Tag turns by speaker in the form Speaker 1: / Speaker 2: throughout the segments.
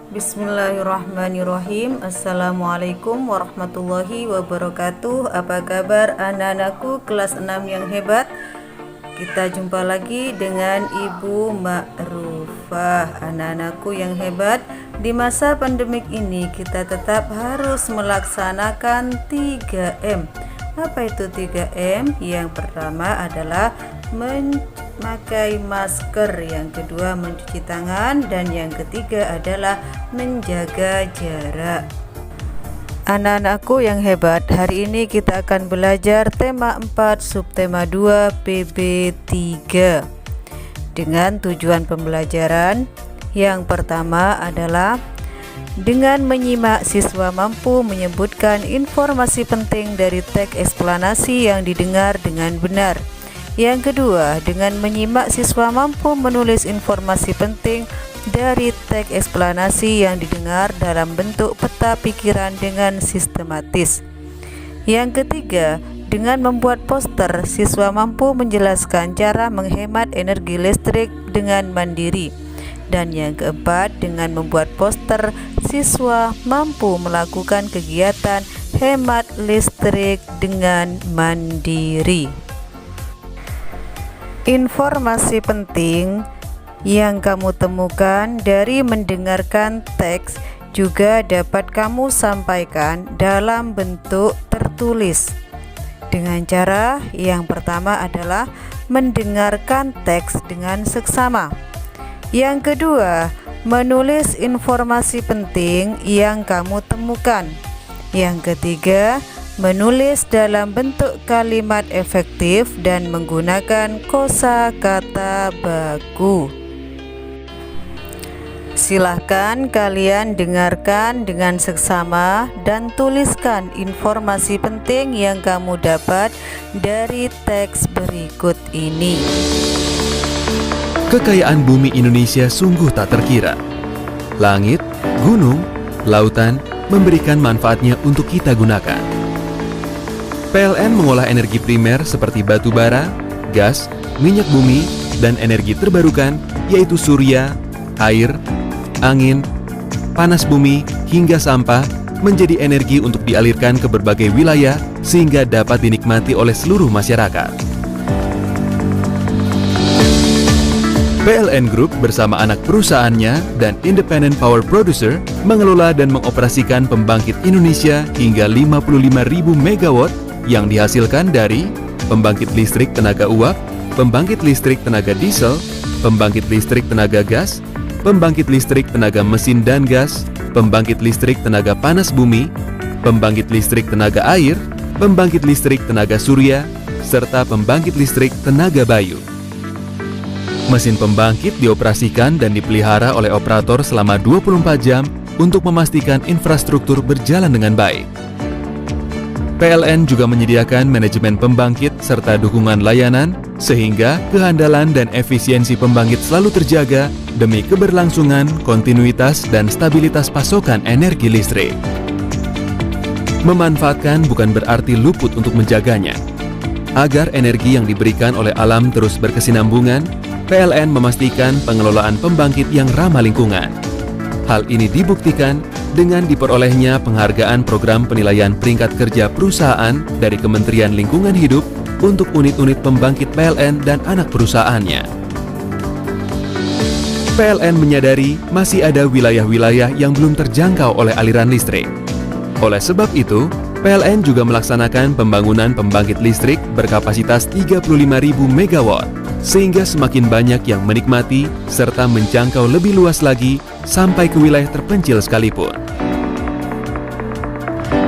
Speaker 1: Bismillahirrahmanirrahim. Assalamualaikum warahmatullahi wabarakatuh. Apa kabar anak-anakku kelas 6 yang hebat? Kita jumpa lagi dengan Ibu Ma'rufah. Anak-anakku yang hebat, di masa pandemik ini kita tetap harus melaksanakan 3M. Apa itu 3M? Yang pertama adalah memakai masker, yang kedua mencuci tangan, dan yang ketiga adalah menjaga jarak. Anak-anakku yang hebat, hari ini kita akan belajar tema 4 subtema 2 PB3 dengan tujuan pembelajaran. Yang pertama adalah dengan menyimak, siswa mampu menyebutkan informasi penting dari teks eksplanasi yang didengar dengan benar. Yang kedua, dengan menyimak, siswa mampu menulis informasi penting dari teks eksplanasi yang didengar dalam bentuk peta pikiran dengan sistematis. Yang ketiga, dengan membuat poster, siswa mampu menjelaskan cara menghemat energi listrik dengan mandiri. Dan yang keempat, dengan membuat poster, siswa mampu melakukan kegiatan hemat listrik dengan mandiri. Informasi penting yang kamu temukan dari mendengarkan teks juga dapat kamu sampaikan dalam bentuk tertulis. Dengan cara yang pertama adalah mendengarkan teks dengan seksama. Yang kedua, menulis informasi penting yang kamu temukan. Yang ketiga, menulis dalam bentuk kalimat efektif dan menggunakan kosakata baku. Silahkan kalian dengarkan dengan seksama dan tuliskan informasi penting yang kamu dapat dari teks berikut ini.
Speaker 2: Kekayaan bumi Indonesia sungguh tak terkira. Langit, gunung, lautan memberikan manfaatnya untuk kita gunakan. PLN mengolah energi primer seperti batu bara, gas, minyak bumi, dan energi terbarukan yaitu surya, air, angin, panas bumi, hingga sampah menjadi energi untuk dialirkan ke berbagai wilayah sehingga dapat dinikmati oleh seluruh masyarakat. PLN Group bersama anak perusahaannya dan Independent Power Producer mengelola dan mengoperasikan pembangkit Indonesia hingga 55.000 MW yang dihasilkan dari pembangkit listrik tenaga uap, pembangkit listrik tenaga diesel, pembangkit listrik tenaga gas, pembangkit listrik tenaga mesin dan gas, pembangkit listrik tenaga panas bumi, pembangkit listrik tenaga air, pembangkit listrik tenaga surya, serta pembangkit listrik tenaga bayu. Mesin pembangkit dioperasikan dan dipelihara oleh operator selama 24 jam untuk memastikan infrastruktur berjalan dengan baik. PLN juga menyediakan manajemen pembangkit serta dukungan layanan sehingga kehandalan dan efisiensi pembangkit selalu terjaga demi keberlangsungan, kontinuitas, dan stabilitas pasokan energi listrik. Memanfaatkan bukan berarti luput untuk menjaganya. Agar energi yang diberikan oleh alam terus berkesinambungan, PLN memastikan pengelolaan pembangkit yang ramah lingkungan. Hal ini dibuktikan dengan diperolehnya penghargaan program penilaian peringkat kerja perusahaan dari Kementerian Lingkungan Hidup untuk unit-unit pembangkit PLN dan anak perusahaannya. PLN menyadari masih ada wilayah-wilayah yang belum terjangkau oleh aliran listrik. Oleh sebab itu, PLN juga melaksanakan pembangunan pembangkit listrik berkapasitas 35.000 MW, sehingga semakin banyak yang menikmati serta menjangkau lebih luas lagi sampai ke wilayah terpencil sekalipun.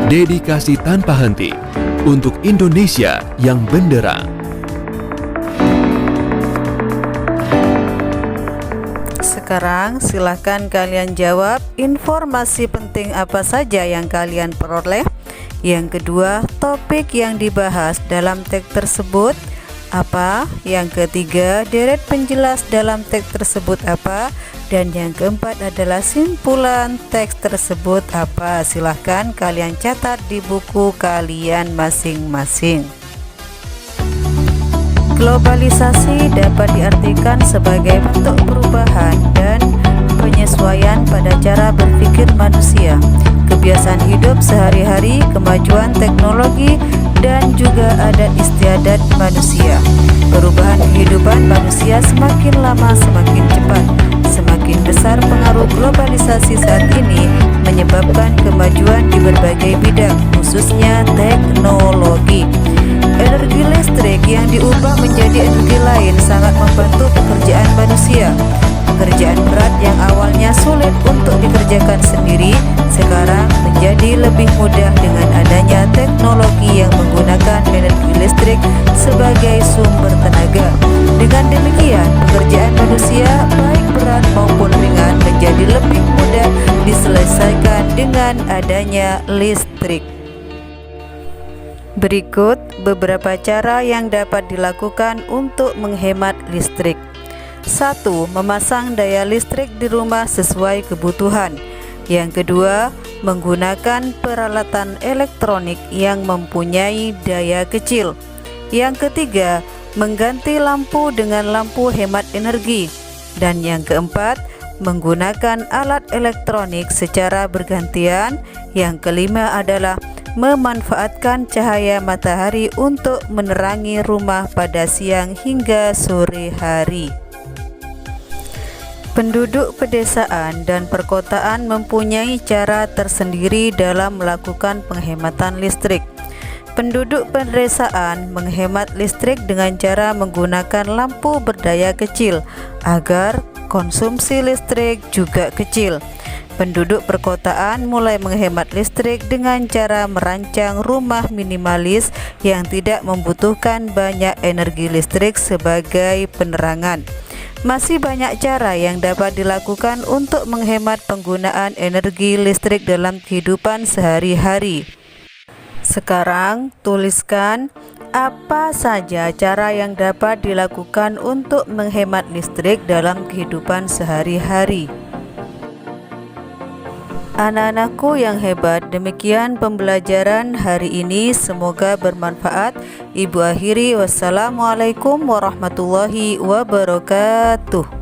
Speaker 2: Dedikasi tanpa henti untuk Indonesia yang benderang.
Speaker 1: Sekarang silakan kalian jawab informasi penting apa saja yang kalian peroleh. Yang kedua, topik yang dibahas dalam teks tersebut apa? Yang ketiga, deret penjelas dalam teks tersebut apa? Dan yang keempat adalah simpulan teks tersebut apa? Silahkan kalian catat di buku kalian masing-masing. Globalisasi dapat diartikan sebagai bentuk perubahan dan penyesuaian pada pada cara berpikir manusia, kebiasaan hidup sehari-hari, kemajuan teknologi, dan juga adat istiadat manusia. Perubahan kehidupan manusia semakin lama semakin cepat. Semakin besar pengaruh globalisasi saat ini menyebabkan kemajuan di berbagai bidang, khususnya teknologi. Energi listrik yang diubah menjadi energi lain sangat membantu pekerjaan manusia. Pekerjaan berat yang awalnya sulit untuk dikerjakan sendiri, sekarang menjadi lebih mudah dengan adanya teknologi yang menggunakan energi listrik sebagai sumber tenaga. Dengan demikian, pekerjaan manusia baik berat maupun ringan menjadi lebih mudah diselesaikan dengan adanya listrik. Berikut beberapa cara yang dapat dilakukan untuk menghemat listrik. 1. Memasang daya listrik di rumah sesuai kebutuhan. Yang kedua, menggunakan peralatan elektronik yang mempunyai daya kecil. Yang ketiga, mengganti lampu dengan lampu hemat energi. Dan yang keempat, menggunakan alat elektronik secara bergantian. Yang kelima adalah memanfaatkan cahaya matahari untuk menerangi rumah pada siang hingga sore hari. Penduduk pedesaan dan perkotaan mempunyai cara tersendiri dalam melakukan penghematan listrik. Penduduk pedesaan menghemat listrik dengan cara menggunakan lampu berdaya kecil agar konsumsi listrik juga kecil. Penduduk perkotaan mulai menghemat listrik dengan cara merancang rumah minimalis yang tidak membutuhkan banyak energi listrik sebagai penerangan. Masih banyak cara yang dapat dilakukan untuk menghemat penggunaan energi listrik dalam kehidupan sehari-hari. Sekarang tuliskan apa saja cara yang dapat dilakukan untuk menghemat listrik dalam kehidupan sehari-hari. Anak-anakku yang hebat, demikian pembelajaran hari ini, semoga bermanfaat. Ibu akhiri, wassalamualaikum warahmatullahi wabarakatuh.